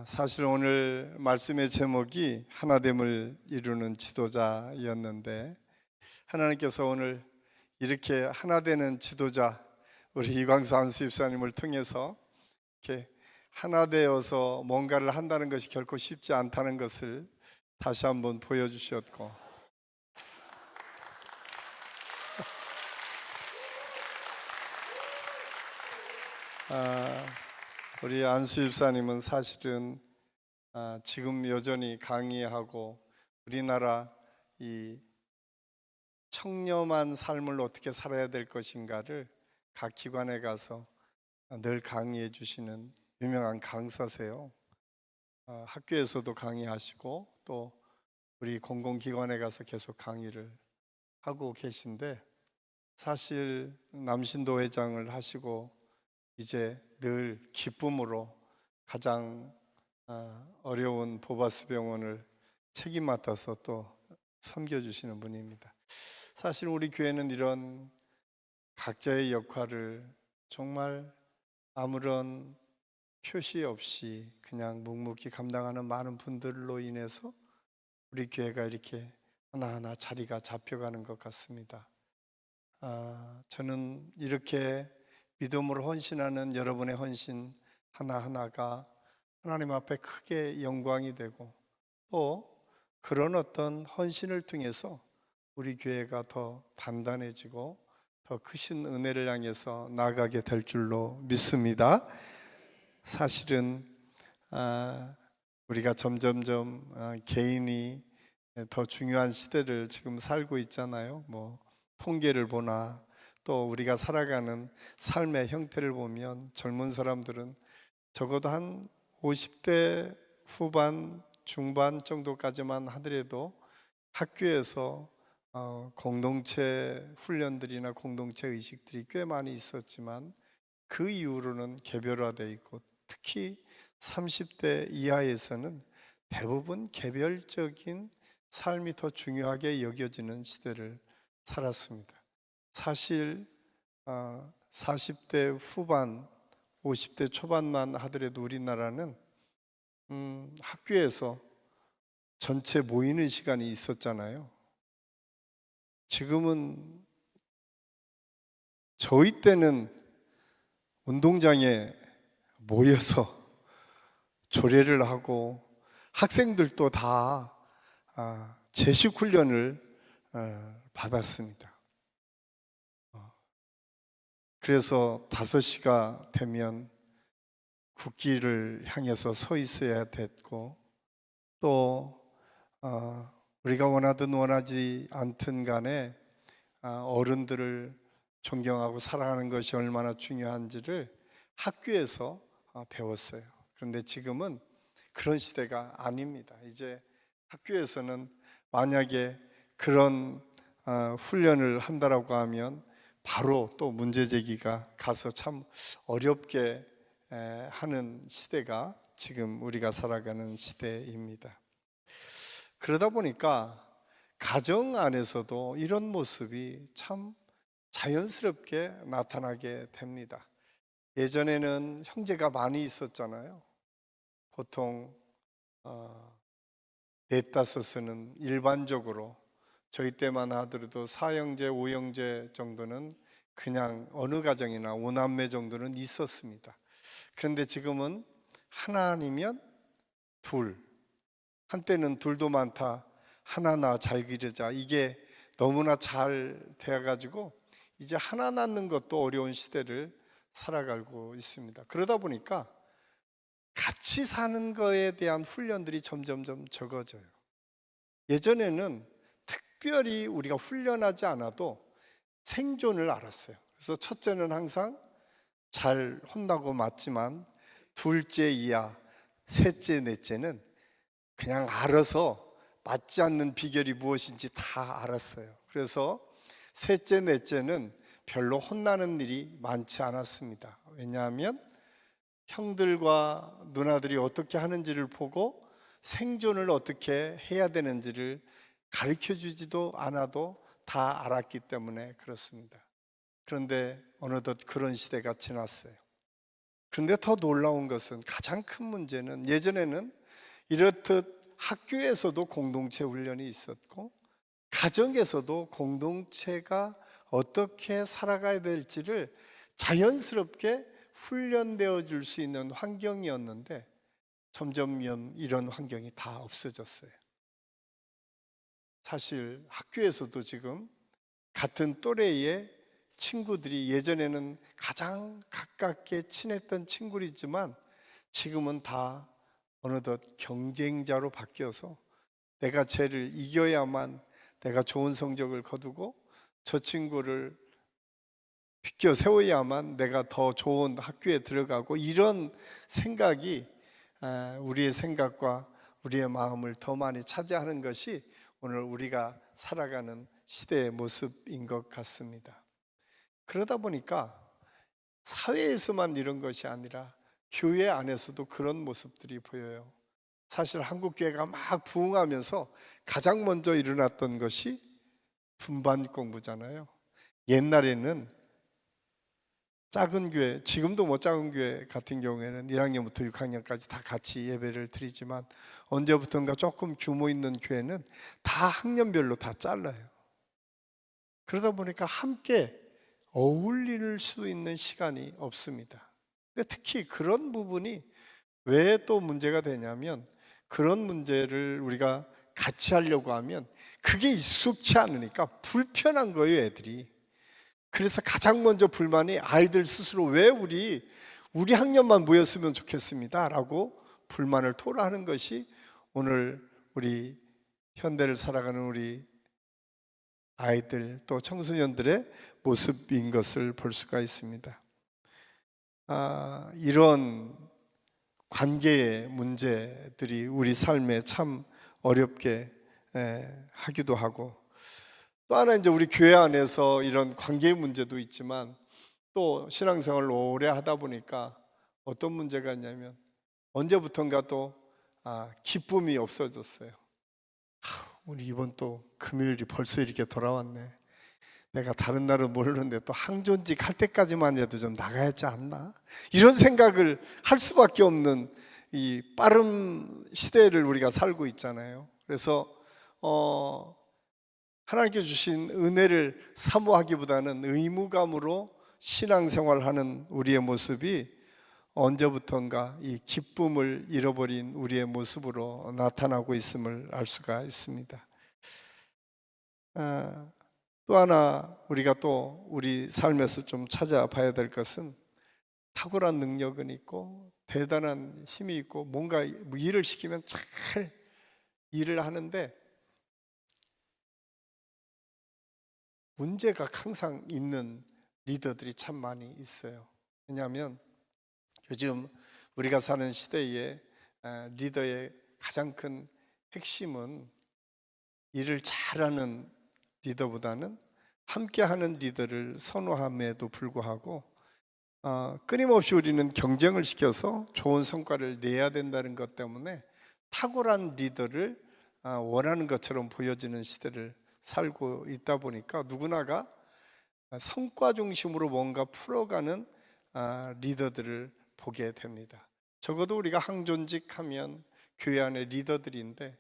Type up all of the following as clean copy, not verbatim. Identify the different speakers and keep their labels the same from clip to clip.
Speaker 1: 사실 오늘 말씀의 제목이 하나됨을 이루는 지도자였는데, 하나님께서 오늘 이렇게 하나되는 지도자 우리 이광수 안수집사님을 통해서 이렇게 하나되어서 뭔가를 한다는 것이 결코 쉽지 않다는 것을 다시 한번 보여주셨고, 우리 안수집사님은 사실은 지금 여전히 강의하고 우리나라 이 청렴한 삶을 어떻게 살아야 될 것인가를 각 기관에 가서 늘 강의해 주시는 유명한 강사세요. 학교에서도 강의하시고 또 우리 공공기관에 가서 계속 강의를 하고 계신데, 사실 남신도 회장을 하시고 이제 늘 기쁨으로 가장 어려운 보바스 병원을 책임 맡아서 또 섬겨주시는 분입니다. 사실 우리 교회는 이런 각자의 역할을 정말 아무런 표시 없이 그냥 묵묵히 감당하는 많은 분들로 인해서 우리 교회가 이렇게 하나하나 자리가 잡혀가는 것 같습니다. 저는 이렇게 믿음으로 헌신하는 여러분의 헌신 하나하나가 하나님 앞에 크게 영광이 되고, 또 그런 어떤 헌신을 통해서 우리 교회가 더 단단해지고 더 크신 은혜를 향해서 나아가게 될 줄로 믿습니다. 사실은 우리가 점점점 개인이 더 중요한 시대를 지금 살고 있잖아요. 통계를 보나 또 우리가 살아가는 삶의 형태를 보면 젊은 사람들은 적어도 한 50대 후반, 중반 정도까지만 하더라도 학교에서 공동체 훈련들이나 공동체 의식들이 꽤 많이 있었지만, 그 이후로는 개별화되어 있고, 특히 30대 이하에서는 대부분 개별적인 삶이 더 중요하게 여겨지는 시대를 살았습니다. 사실 40대 후반, 50대 초반만 하더라도 우리나라는 학교에서 전체 모이는 시간이 있었잖아요. 지금은 저희 때는 운동장에 모여서 조례를 하고 학생들도 다 제식 훈련을 받았습니다. 그래서 5시가 되면 국기를 향해서 서 있어야 됐고, 또 우리가 원하든 원하지 않든 간에 어른들을 존경하고 사랑하는 것이 얼마나 중요한지를 학교에서 배웠어요. 그런데 지금은 그런 시대가 아닙니다. 이제 학교에서는 만약에 그런 훈련을 한다라고 하면 바로 또 문제 제기가 가서 참 어렵게 하는 시대가 지금 우리가 살아가는 시대입니다. 그러다 보니까 가정 안에서도 이런 모습이 참 자연스럽게 나타나게 됩니다. 예전에는 형제가 많이 있었잖아요. 보통 넷다섯은 일반적으로, 저희 때만 하더라도 4형제, 5형제 정도는 그냥 어느 가정이나 5남매 정도는 있었습니다. 그런데 지금은 하나 아니면 둘, 한때는 둘도 많다, 하나나 잘 기르자, 이게 너무나 잘 되어가지고 이제 하나 낳는 것도 어려운 시대를 살아가고 있습니다. 그러다 보니까 같이 사는 거에 대한 훈련들이 점점점 적어져요. 예전에는 특별히 우리가 훈련하지 않아도 생존을 알았어요. 그래서 첫째는 항상 잘 혼나고 맞지만, 둘째 이하, 셋째, 넷째는 그냥 알아서 맞지 않는 비결이 무엇인지 다 알았어요. 그래서 셋째, 넷째는 별로 혼나는 일이 많지 않았습니다. 왜냐하면 형들과 누나들이 어떻게 하는지를 보고 생존을 어떻게 해야 되는지를 가르쳐 주지도 않아도 다 알았기 때문에 그렇습니다. 그런데 어느덧 그런 시대가 지났어요. 그런데 더 놀라운 것은, 가장 큰 문제는, 예전에는 이렇듯 학교에서도 공동체 훈련이 있었고 가정에서도 공동체가 어떻게 살아가야 될지를 자연스럽게 훈련되어 줄 수 있는 환경이었는데, 점점 이런 환경이 다 없어졌어요. 사실 학교에서도 지금 같은 또래의 친구들이, 예전에는 가장 가깝게 친했던 친구이지만 지금은 다 어느덧 경쟁자로 바뀌어서 내가 쟤를 이겨야만 내가 좋은 성적을 거두고 저 친구를 비껴 세워야만 내가 더 좋은 학교에 들어가고, 이런 생각이 우리의 생각과 우리의 마음을 더 많이 차지하는 것이 오늘 우리가 살아가는 시대의 모습인 것 같습니다. 그러다 보니까 사회에서만 이런 것이 아니라 교회 안에서도 그런 모습들이 보여요. 사실 한국교회가 막 부흥하면서 가장 먼저 일어났던 것이 분반 공부잖아요. 옛날에는 작은 교회, 지금도 뭐 작은 교회 같은 경우에는 1학년부터 6학년까지 다 같이 예배를 드리지만, 언제부턴가 조금 규모 있는 교회는 다 학년별로 다 잘라요. 그러다 보니까 함께 어울릴 수 있는 시간이 없습니다. 근데 특히 그런 부분이 왜 또 문제가 되냐면, 그런 문제를 우리가 같이 하려고 하면 그게 익숙치 않으니까 불편한 거예요, 애들이. 그래서 가장 먼저 불만이 아이들 스스로, 왜 우리 학년만 모였으면 좋겠습니다 라고 불만을 토로하는 것이 오늘 우리 현대를 살아가는 우리 아이들 또 청소년들의 모습인 것을 볼 수가 있습니다. 이런 관계의 문제들이 우리 삶에 참 어렵게 하기도 하고, 또 하나 이제 우리 교회 안에서 이런 관계의 문제도 있지만, 또 신앙생활을 오래 하다 보니까 어떤 문제가 있냐면, 언제부턴가 또 기쁨이 없어졌어요. 우리 이번 또 금요일이 벌써 이렇게 돌아왔네. 내가 다른 날은 모르는데 또 항존직 할 때까지만 해도 좀 나가야지 않나? 이런 생각을 할 수밖에 없는 이 빠른 시대를 우리가 살고 있잖아요. 그래서 하나님께 주신 은혜를 사모하기보다는 의무감으로 신앙생활하는 우리의 모습이 언제부턴가 이 기쁨을 잃어버린 우리의 모습으로 나타나고 있음을 알 수가 있습니다. 또 하나 우리가 또 우리 삶에서 좀 찾아봐야 될 것은, 탁월한 능력은 있고 대단한 힘이 있고 뭔가 일을 시키면 잘 일을 하는데, 문제가 항상 있는 리더들이 참 많이 있어요. 왜냐하면 요즘 우리가 사는 시대에 리더의 가장 큰 핵심은 일을 잘하는 리더보다는 함께하는 리더를 선호함에도 불구하고 끊임없이 우리는 경쟁을 시켜서 좋은 성과를 내야 된다는 것 때문에 탁월한 리더를 원하는 것처럼 보여지는 시대를 살고 있다 보니까, 누구나가 성과 중심으로 뭔가 풀어가는 리더들을 보게 됩니다. 적어도 우리가 항존직하면 교회 안에 리더들인데,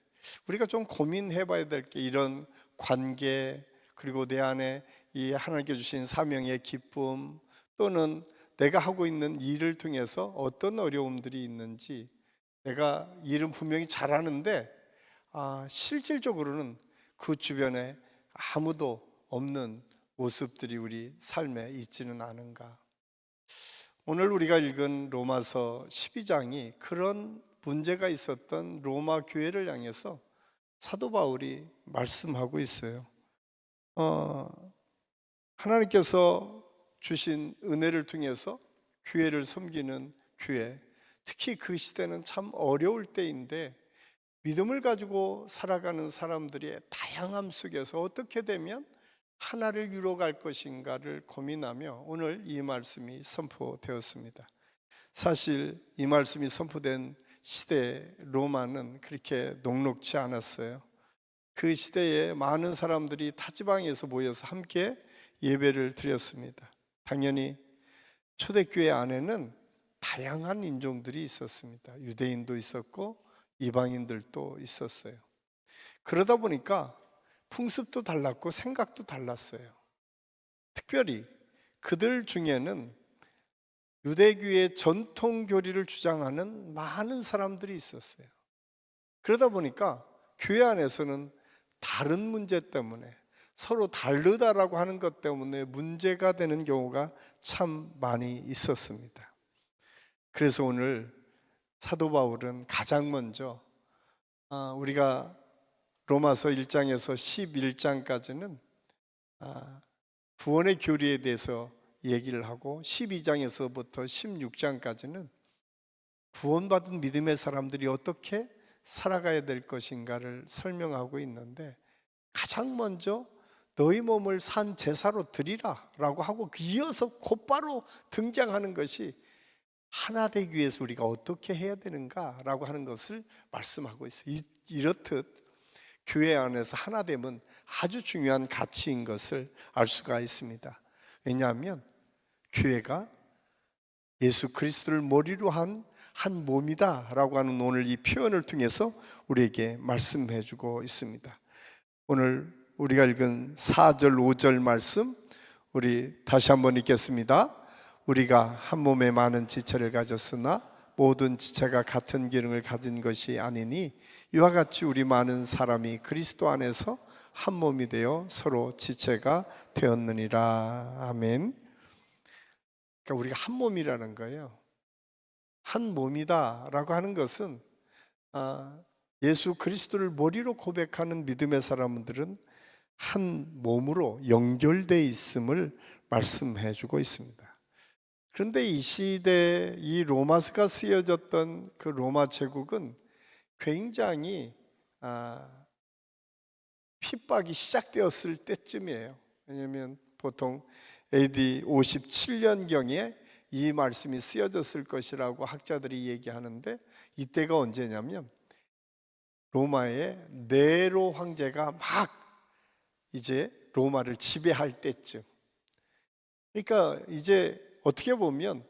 Speaker 1: 우리가 좀 고민해 봐야 될 게, 이런 관계, 그리고 내 안에 이 하나님께 주신 사명의 기쁨, 또는 내가 하고 있는 일을 통해서 어떤 어려움들이 있는지, 내가 일은 분명히 잘하는데 실질적으로는 그 주변에 아무도 없는 모습들이 우리 삶에 있지는 않은가. 오늘 우리가 읽은 로마서 12장이 그런 문제가 있었던 로마 교회를 향해서 사도 바울이 말씀하고 있어요. 하나님께서 주신 은혜를 통해서 교회를 섬기는 교회, 특히 그 시대는 참 어려울 때인데, 믿음을 가지고 살아가는 사람들의 다양함 속에서 어떻게 되면 하나를 이루어갈 것인가를 고민하며 오늘 이 말씀이 선포되었습니다. 사실 이 말씀이 선포된 시대 로마는 그렇게 녹록지 않았어요. 그 시대에 많은 사람들이 타지방에서 모여서 함께 예배를 드렸습니다. 당연히 초대교회 안에는 다양한 인종들이 있었습니다. 유대인도 있었고 이방인들도 있었어요. 그러다 보니까 풍습도 달랐고 생각도 달랐어요. 특별히 그들 중에는 유대교의 전통 교리를 주장하는 많은 사람들이 있었어요. 그러다 보니까 교회 안에서는 다른 문제 때문에, 서로 다르다라고 하는 것 때문에 문제가 되는 경우가 참 많이 있었습니다. 그래서 오늘 사도 바울은 가장 먼저 우리가 로마서 1장에서 11장까지는 구원의 교리에 대해서 얘기를 하고, 12장에서부터 16장까지는 구원받은 믿음의 사람들이 어떻게 살아가야 될 것인가를 설명하고 있는데, 가장 먼저 너희 몸을 산 제사로 드리라 라고 하고 이어서 곧바로 등장하는 것이 하나 되기 위해서 우리가 어떻게 해야 되는가 라고 하는 것을 말씀하고 있어요. 이렇듯 교회 안에서 하나됨은 아주 중요한 가치인 것을 알 수가 있습니다. 왜냐하면 교회가 예수 그리스도를 머리로 한 몸이다 라고 하는 오늘 이 표현을 통해서 우리에게 말씀해 주고 있습니다. 오늘 우리가 읽은 4절 5절 말씀 우리 다시 한번 읽겠습니다. 우리가 한 몸에 많은 지체를 가졌으나 모든 지체가 같은 기능을 가진 것이 아니니 이와 같이 우리 많은 사람이 그리스도 안에서 한 몸이 되어 서로 지체가 되었느니라. 아멘. 그러니까 우리가 한 몸이라는 거예요. 한 몸이다 라고 하는 것은 예수 그리스도를 머리로 고백하는 믿음의 사람들은 한 몸으로 연결되어 있음을 말씀해 주고 있습니다. 그런데 이 시대 이 로마서가 쓰여졌던 그 로마 제국은 굉장히 핍박이 시작되었을 때쯤이에요. 왜냐하면 보통 AD 57년경에 이 말씀이 쓰여졌을 것이라고 학자들이 얘기하는데, 이때가 언제냐면 로마의 네로 황제가 막 이제 로마를 지배할 때쯤. 그러니까 이제 어떻게 보면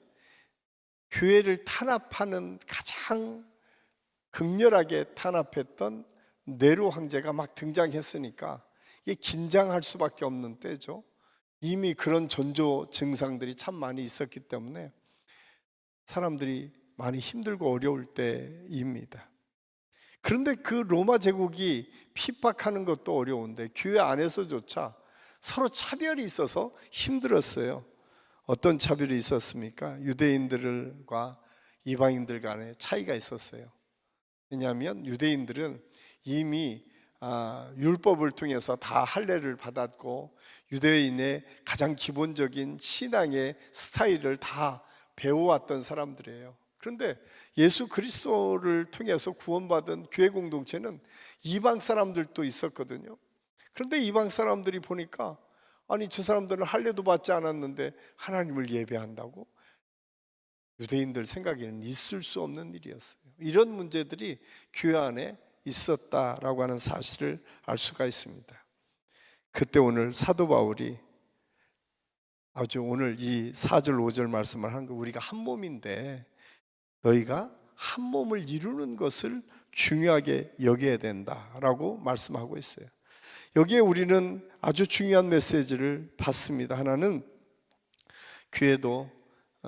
Speaker 1: 교회를 탄압하는 가장 극렬하게 탄압했던 네로 황제가 막 등장했으니까 이게 긴장할 수밖에 없는 때죠. 이미 그런 전조 증상들이 참 많이 있었기 때문에 사람들이 많이 힘들고 어려울 때입니다. 그런데 그 로마 제국이 핍박하는 것도 어려운데 교회 안에서조차 서로 차별이 있어서 힘들었어요. 어떤 차별이 있었습니까? 유대인들과 이방인들 간에 차이가 있었어요. 왜냐하면 유대인들은 이미 율법을 통해서 다 할례를 받았고 유대인의 가장 기본적인 신앙의 스타일을 다 배워왔던 사람들이에요. 그런데 예수 그리스도를 통해서 구원받은 교회 공동체는 이방 사람들도 있었거든요. 그런데 이방 사람들이 보니까 아니 저 사람들은 할례도 받지 않았는데 하나님을 예배한다고? 유대인들 생각에는 있을 수 없는 일이었어요. 이런 문제들이 교회 안에 있었다라고 하는 사실을 알 수가 있습니다. 그때 오늘 사도 바울이 아주 오늘 이 4절 5절 말씀을 한 거, 우리가 한 몸인데 너희가 한 몸을 이루는 것을 중요하게 여겨야 된다라고 말씀하고 있어요. 여기에 우리는 아주 중요한 메시지를 받습니다. 하나는 교회도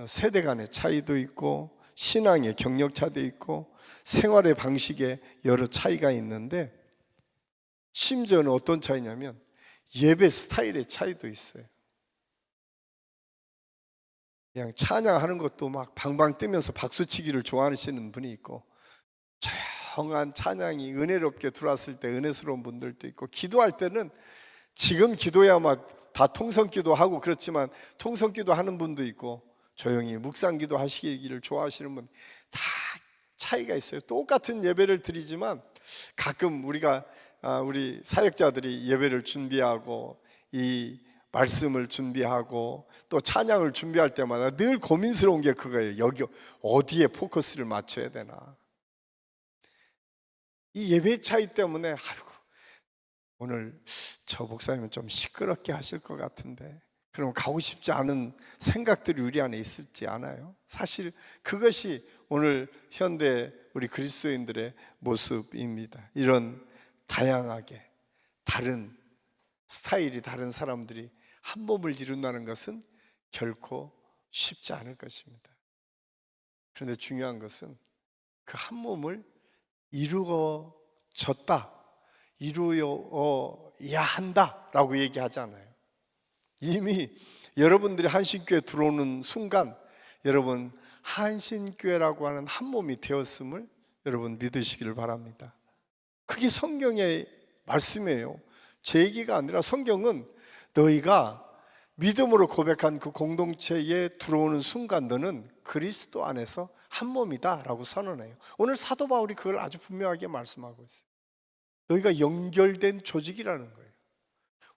Speaker 1: 세대 간의 차이도 있고 신앙의 경력 차도 있고 생활의 방식에 여러 차이가 있는데, 심지어는 어떤 차이냐면 예배 스타일의 차이도 있어요. 그냥 찬양하는 것도 막 방방 뜨면서 박수치기를 좋아하시는 분이 있고, 조용한 찬양이 은혜롭게 들어왔을 때 은혜스러운 분들도 있고, 기도할 때는 지금 기도야 막 다 통성기도 하고 그렇지만 통성기도 하는 분도 있고 조용히 묵상기도 하시기를 좋아하시는 분, 다 차이가 있어요. 똑같은 예배를 드리지만 가끔 우리 사역자들이 예배를 준비하고 이 말씀을 준비하고 또 찬양을 준비할 때마다 늘 고민스러운 게 그거예요. 여기 어디에 포커스를 맞춰야 되나. 이 예배 차이 때문에 아이고 오늘 저 목사님은 좀 시끄럽게 하실 것 같은데 그럼 가고 싶지 않은 생각들이 우리 안에 있을지 않아요? 사실 그것이 오늘 현대 우리 그리스도인들의 모습입니다. 이런 다양하게 다른 스타일이 다른 사람들이 한 몸을 이룬다는 것은 결코 쉽지 않을 것입니다. 그런데 중요한 것은 그 한 몸을 이루어졌다, 이루어야 한다라고 얘기하지 않아요. 이미 여러분들이 한신교회 들어오는 순간 여러분 한신교회라고 하는 한 몸이 되었음을 여러분 믿으시기를 바랍니다. 그게 성경의 말씀이에요. 제 얘기가 아니라 성경은 너희가 믿음으로 고백한 그 공동체에 들어오는 순간 너는 그리스도 안에서 한 몸이다 라고 선언해요. 오늘 사도 바울이 그걸 아주 분명하게 말씀하고 있어요. 너희가 연결된 조직이라는 거예요.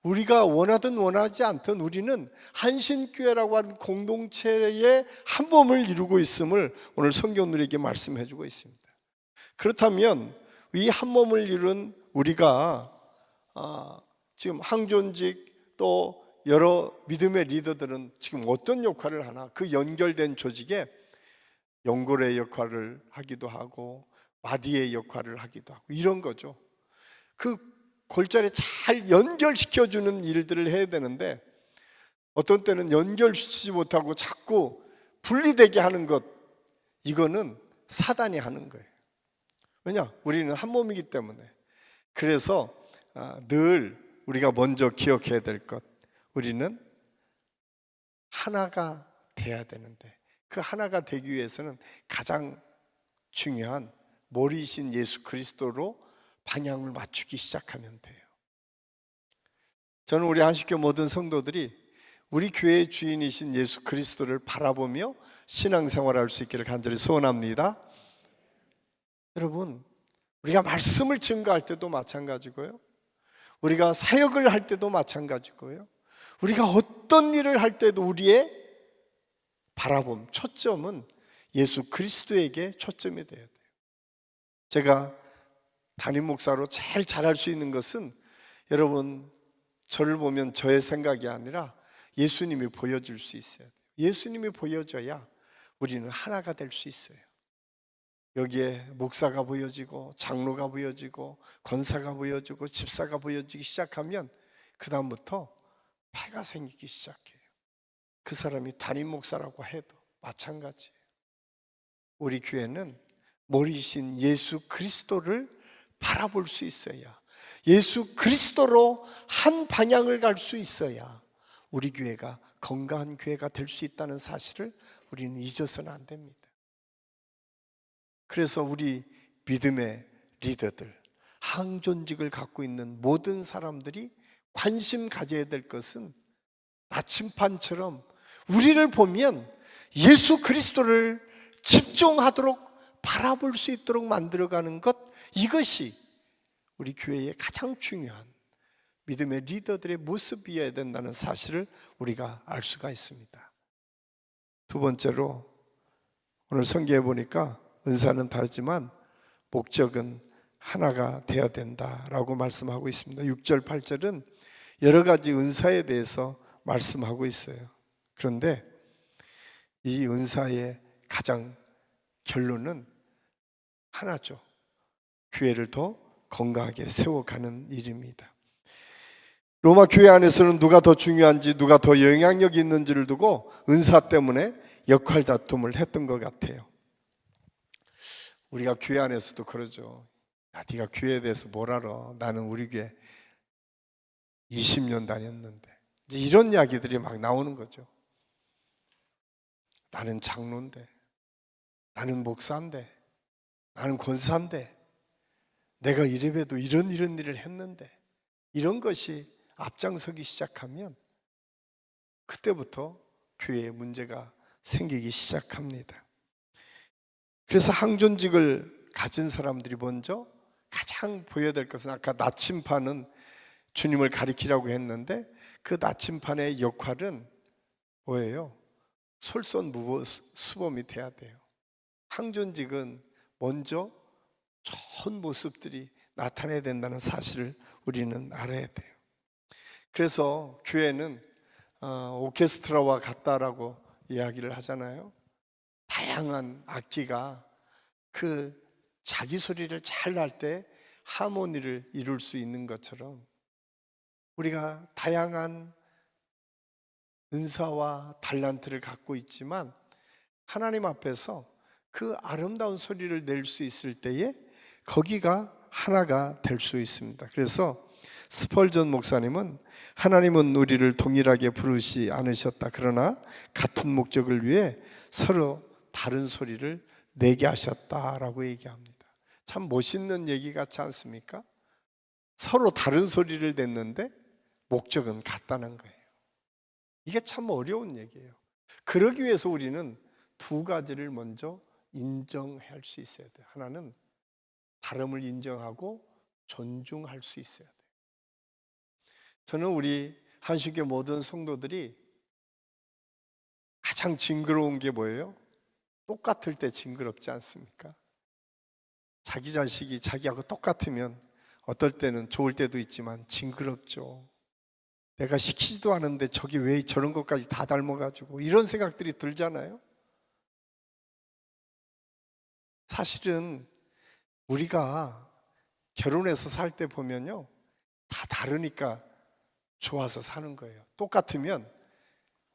Speaker 1: 우리가 원하든 원하지 않든 우리는 한신교회라고 하는 공동체의 한 몸을 이루고 있음을 오늘 성경 우리에게 말씀해 주고 있습니다. 그렇다면 이 한 몸을 이룬 우리가 지금 항존직 또 여러 믿음의 리더들은 지금 어떤 역할을 하나? 그 연결된 조직에 연골의 역할을 하기도 하고 마디의 역할을 하기도 하고 이런 거죠. 그 골자리에 잘 연결시켜주는 일들을 해야 되는데 어떤 때는 연결시키지 못하고 자꾸 분리되게 하는 것, 이거는 사단이 하는 거예요. 왜냐? 우리는 한 몸이기 때문에. 그래서 늘 우리가 먼저 기억해야 될 것, 우리는 하나가 돼야 되는데 그 하나가 되기 위해서는 가장 중요한 머리이신 예수 그리스도로 방향을 맞추기 시작하면 돼요. 저는 우리 한식교 모든 성도들이 우리 교회의 주인이신 예수 그리스도를 바라보며 신앙생활할 수 있기를 간절히 소원합니다. 여러분, 우리가 말씀을 증거할 때도 마찬가지고요, 우리가 사역을 할 때도 마찬가지고요, 우리가 어떤 일을 할 때도 우리의 바라봄, 초점은 예수 그리스도에게 초점이 돼야 돼요. 제가 담임 목사로 제일 잘할 수 있는 것은 여러분 저를 보면 저의 생각이 아니라 예수님이 보여줄 수 있어야 돼요. 예수님이 보여줘야 우리는 하나가 될 수 있어요. 여기에 목사가 보여지고 장로가 보여지고 권사가 보여지고 집사가 보여지기 시작하면 그 다음부터 패가 생기기 시작해요. 그 사람이 담임 목사라고 해도 마찬가지예요. 우리 교회는 머리이신 예수 그리스도를 바라볼 수 있어야, 예수 그리스도로 한 방향을 갈 수 있어야 우리 교회가 건강한 교회가 될 수 있다는 사실을 우리는 잊어서는 안 됩니다. 그래서 우리 믿음의 리더들, 항존직을 갖고 있는 모든 사람들이 관심 가져야 될 것은 나침판처럼 우리를 보면 예수 그리스도를 집중하도록 바라볼 수 있도록 만들어가는 것, 이것이 우리 교회의 가장 중요한 믿음의 리더들의 모습이어야 된다는 사실을 우리가 알 수가 있습니다. 두 번째로 오늘 성경에 보니까 은사는 다르지만 목적은 하나가 되어야 된다라고 말씀하고 있습니다. 6절, 8절은 여러 가지 은사에 대해서 말씀하고 있어요. 그런데 이 은사의 가장 결론은 하나죠. 교회를 더 건강하게 세워가는 일입니다. 로마 교회 안에서는 누가 더 중요한지, 누가 더 영향력이 있는지를 두고 은사 때문에 역할 다툼을 했던 것 같아요. 우리가 교회 안에서도 그러죠. 야, 네가 교회에 대해서 뭘 알아? 나는 우리 교회 20년 다녔는데. 이제 이런 이야기들이 막 나오는 거죠. 나는 장로인데, 나는 목사인데, 나는 권사인데, 내가 이래봬도 이런 일을 했는데, 이런 것이 앞장서기 시작하면 그때부터 교회에 문제가 생기기 시작합니다. 그래서 항존직을 가진 사람들이 먼저 가장 보여야 될 것은, 아까 나침판은 주님을 가리키라고 했는데 그 나침판의 역할은 뭐예요? 솔선수범이 돼야 돼요. 항존직은 먼저 좋은 모습들이 나타나야 된다는 사실을 우리는 알아야 돼요. 그래서 교회는 오케스트라와 같다라고 이야기를 하잖아요. 다양한 악기가 그 자기 소리를 잘 날 때 하모니를 이룰 수 있는 것처럼 우리가 다양한 은사와 달란트를 갖고 있지만 하나님 앞에서 그 아름다운 소리를 낼 수 있을 때에 거기가 하나가 될 수 있습니다. 그래서 스펄전 목사님은 하나님은 우리를 동일하게 부르지 않으셨다. 그러나 같은 목적을 위해 서로 다른 소리를 내게 하셨다라고 얘기합니다. 참 멋있는 얘기 같지 않습니까? 서로 다른 소리를 냈는데 목적은 같다는 거예요. 이게 참 어려운 얘기예요. 그러기 위해서 우리는 두 가지를 먼저 인정할 수 있어야 돼요. 하나는 다름을 인정하고 존중할 수 있어야 돼요. 저는 우리 한식교 모든 성도들이 가장 징그러운 게 뭐예요? 똑같을 때 징그럽지 않습니까? 자기 자식이 자기하고 똑같으면 어떨 때는 좋을 때도 있지만 징그럽죠. 내가 시키지도 않은데 저게 왜 저런 것까지 다 닮아가지고 이런 생각들이 들잖아요. 사실은 우리가 결혼해서 살 때 보면요, 다 다르니까 좋아서 사는 거예요. 똑같으면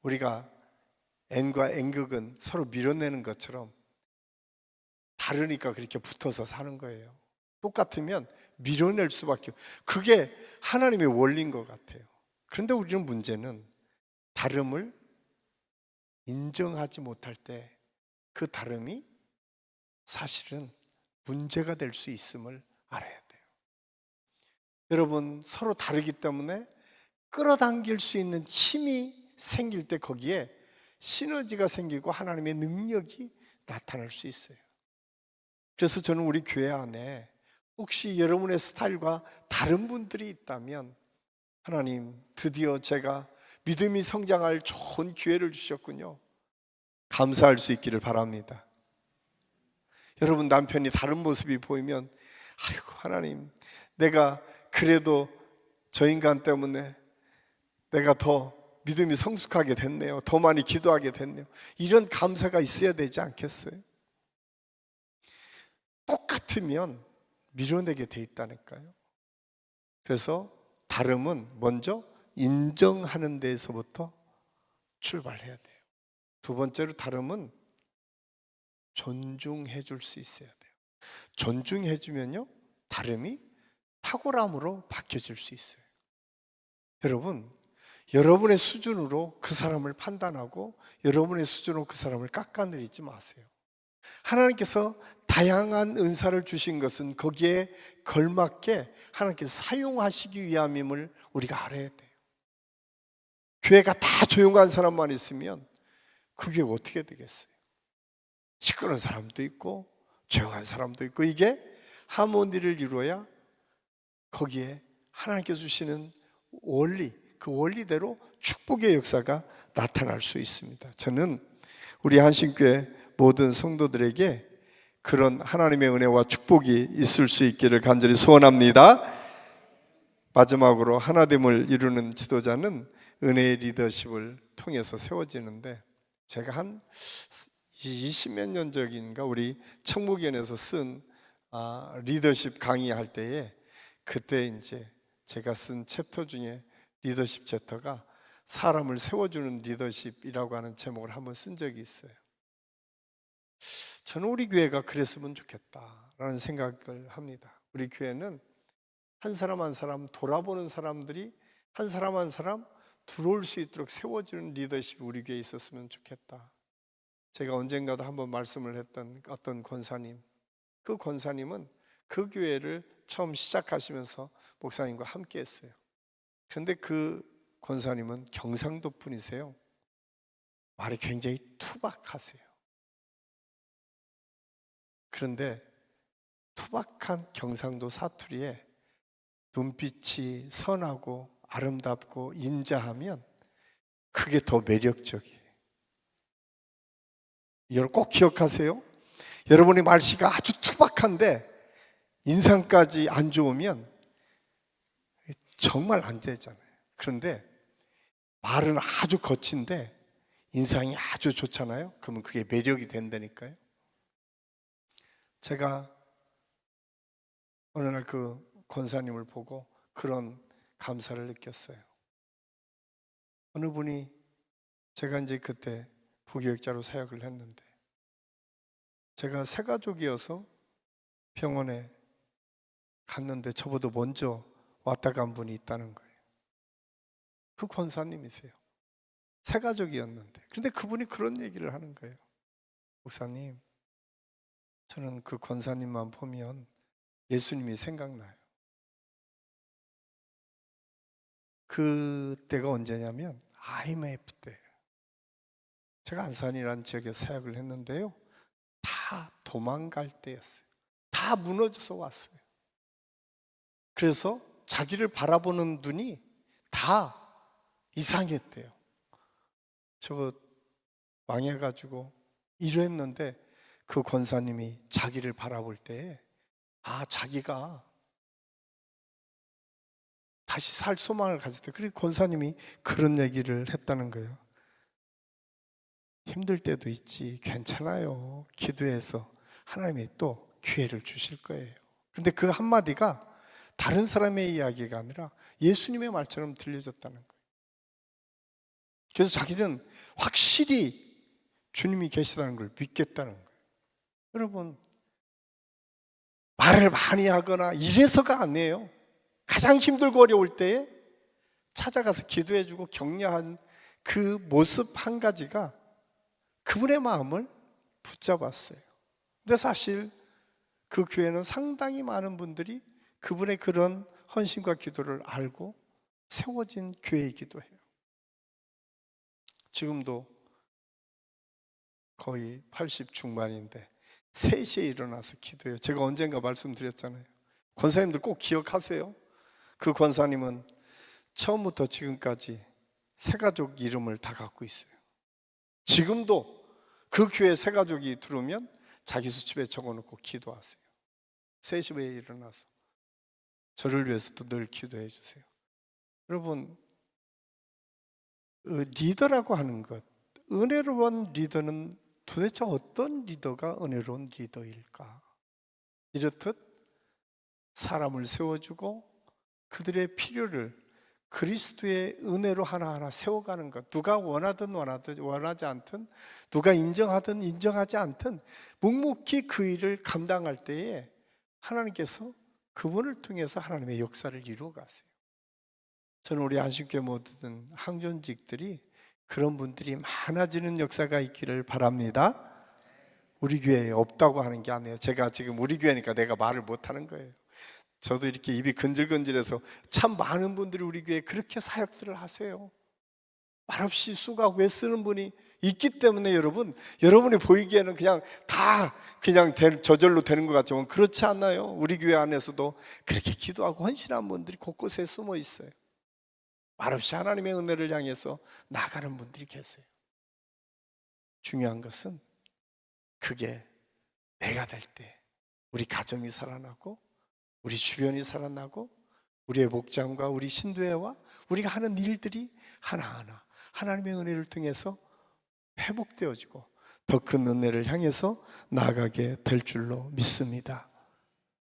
Speaker 1: 우리가 N과 N극은 서로 밀어내는 것처럼 다르니까 그렇게 붙어서 사는 거예요. 똑같으면 밀어낼 수밖에 없어요. 그게 하나님의 원리인 것 같아요. 그런데 우리는 문제는 다름을 인정하지 못할 때 그 다름이 사실은 문제가 될 수 있음을 알아야 돼요. 여러분, 서로 다르기 때문에 끌어당길 수 있는 힘이 생길 때 거기에 시너지가 생기고 하나님의 능력이 나타날 수 있어요. 그래서 저는 우리 교회 안에 혹시 여러분의 스타일과 다른 분들이 있다면 하나님, 드디어 제가 믿음이 성장할 좋은 기회를 주셨군요. 감사할 수 있기를 바랍니다. 여러분, 남편이 다른 모습이 보이면 아이고 하나님, 내가 그래도 저 인간 때문에 내가 더 믿음이 성숙하게 됐네요. 더 많이 기도하게 됐네요. 이런 감사가 있어야 되지 않겠어요? 똑같으면 밀어내게 돼 있다니까요. 그래서 다름은 먼저 인정하는 데에서부터 출발해야 돼요. 두 번째로 다름은 존중해 줄 수 있어야 돼요. 존중해 주면요, 다름이 탁월함으로 바뀌어질 수 있어요. 여러분, 여러분의 수준으로 그 사람을 판단하고 여러분의 수준으로 그 사람을 깎아내리지 마세요. 하나님께서 다양한 은사를 주신 것은 거기에 걸맞게 하나님께서 사용하시기 위함임을 우리가 알아야 돼요. 교회가 다 조용한 사람만 있으면 그게 어떻게 되겠어요? 시끄러운 사람도 있고 조용한 사람도 있고 이게 하모니를 이루어야 거기에 하나님께서 주시는 원리, 그 원리대로 축복의 역사가 나타날 수 있습니다. 저는 우리 한신교회 모든 성도들에게 그런 하나님의 은혜와 축복이 있을 수 있기를 간절히 소원합니다. 마지막으로 하나됨을 이루는 지도자는 은혜의 리더십을 통해서 세워지는데, 제가 한 20몇 년 전인가 우리 청목연에서 쓴 리더십 강의할 때에 그때 이제 제가 쓴 챕터 중에 리더십 챕터가 사람을 세워주는 리더십이라고 하는 제목을 한번 쓴 적이 있어요. 저는 우리 교회가 그랬으면 좋겠다라는 생각을 합니다. 우리 교회는 한 사람 한 사람 돌아보는 사람들이 한 사람 한 사람 들어올 수 있도록 세워주는 리더십이 우리 교회에 있었으면 좋겠다. 제가 언젠가도 한번 말씀을 했던 어떤 권사님, 그 권사님은 그 교회를 처음 시작하시면서 목사님과 함께 했어요. 그런데 그 권사님은 경상도 분이세요. 말이 굉장히 투박하세요. 그런데 투박한 경상도 사투리에 눈빛이 선하고 아름답고 인자하면 그게 더 매력적이에요. 이걸 꼭 기억하세요. 여러분의 말씨가 아주 투박한데 인상까지 안 좋으면 정말 안 되잖아요. 그런데 말은 아주 거친데 인상이 아주 좋잖아요. 그러면 그게 매력이 된다니까요. 제가 어느 날 그 권사님을 보고 그런 감사를 느꼈어요. 어느 분이, 제가 이제 그때 부교육자로 사역을 했는데, 제가 새 가족이어서 병원에 갔는데 저보다 먼저 왔다 간 분이 있다는 거예요. 그 권사님이세요. 새 가족이었는데. 그런데 그분이 그런 얘기를 하는 거예요. 목사님, 저는 그 권사님만 보면 예수님이 생각나요. 그때가 언제냐면 IMF 때예요. 제가 안산이라는 지역에 사역을 했는데요, 다 도망갈 때였어요. 다 무너져서 왔어요. 그래서 자기를 바라보는 눈이 다 이상했대요. 저거 망해가지고 이랬는데 그 권사님이 자기를 바라볼 때에 자기가 다시 살 소망을 가질 때, 그래서 권사님이 그런 얘기를 했다는 거예요. 힘들 때도 있지, 괜찮아요. 기도해서 하나님이 또 기회를 주실 거예요. 그런데 그 한마디가 다른 사람의 이야기가 아니라 예수님의 말처럼 들려졌다는 거예요. 그래서 자기는 확실히 주님이 계시다는 걸 믿겠다는 거예요. 여러분, 말을 많이 하거나 이래서가 아니에요. 가장 힘들고 어려울 때에 찾아가서 기도해주고 격려한 그 모습 한 가지가 그분의 마음을 붙잡았어요. 근데 사실 그 교회는 상당히 많은 분들이 그분의 그런 헌신과 기도를 알고 세워진 교회이기도 해요. 지금도 거의 80 중반인데 3시에 일어나서 기도해요. 제가 언젠가 말씀드렸잖아요. 권사님들 꼭 기억하세요. 그 권사님은 처음부터 지금까지 새가족 이름을 다 갖고 있어요. 지금도 그 교회 새가족이 들어오면 자기 수첩에 적어놓고 기도하세요. 3시에 일어나서 저를 위해서도 늘 기도해 주세요. 여러분, 리더라고 하는 것, 은혜로운 리더는 도대체 어떤 리더가 은혜로운 리더일까? 이렇듯 사람을 세워주고 그들의 필요를 그리스도의 은혜로 하나하나 세워가는 것, 누가 원하든 원하지 않든, 누가 인정하든 인정하지 않든 묵묵히 그 일을 감당할 때에 하나님께서 그분을 통해서 하나님의 역사를 이루어 가세요. 저는 우리 안식교회 모든 항존직들이 그런 분들이 많아지는 역사가 있기를 바랍니다. 우리 교회에 없다고 하는 게 아니에요. 제가 지금 우리 교회니까 내가 말을 못하는 거예요. 저도 이렇게 입이 근질근질해서 참 많은 분들이 우리 교회에 그렇게 사역들을 하세요. 말없이 수고하고 애쓰는 분이 있기 때문에 여러분이 보이기에는 그냥 다 그냥 저절로 되는 것 같지만 그렇지 않나요? 우리 교회 안에서도 그렇게 기도하고 헌신한 분들이 곳곳에 숨어 있어요. 말없이 하나님의 은혜를 향해서 나가는 분들이 계세요. 중요한 것은 그게 내가 될 때 우리 가정이 살아나고 우리 주변이 살아나고 우리의 목장과 우리 신도회와 우리가 하는 일들이 하나하나 하나님의 은혜를 통해서 회복되어지고 더 큰 은혜를 향해서 나아가게 될 줄로 믿습니다.